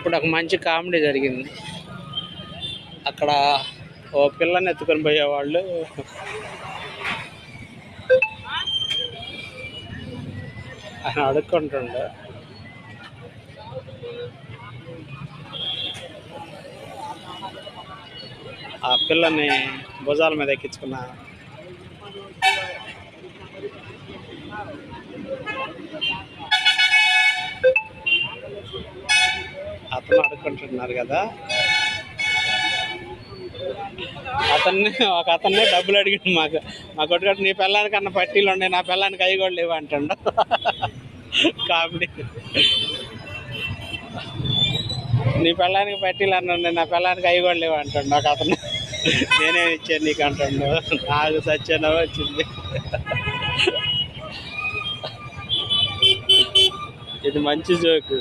ఇప్పుడు ఒక మంచి కామెడీ జరిగింది. అక్కడ ఓ పిల్లని ఎత్తుకొని పోయేవాళ్ళు ఆయన అడుక్కుంటుండే. ఆ పిల్లని భుజాల మీద ఎక్కించుకున్నా. అతను అడుక్కుంటున్నారు కదా, అతన్ని డబ్బులు అడిగాడు. మా కొట్టుకట్టు నీ పిల్లానికన్నా పట్టీలు ఉండే, నా పిల్లానికి అవి కూడా లేవు అంటుండ. కామెడీ. నీ పిల్లానికి పట్టీలు అన్న, నా పిల్లానికి అవి కూడా లేవు అంటుండ ఒక అతను. నేనేమి ఇచ్చాను నీకు అంటుండు. నాకు సత్యానో వచ్చింది. ఇది మంచి జోకు.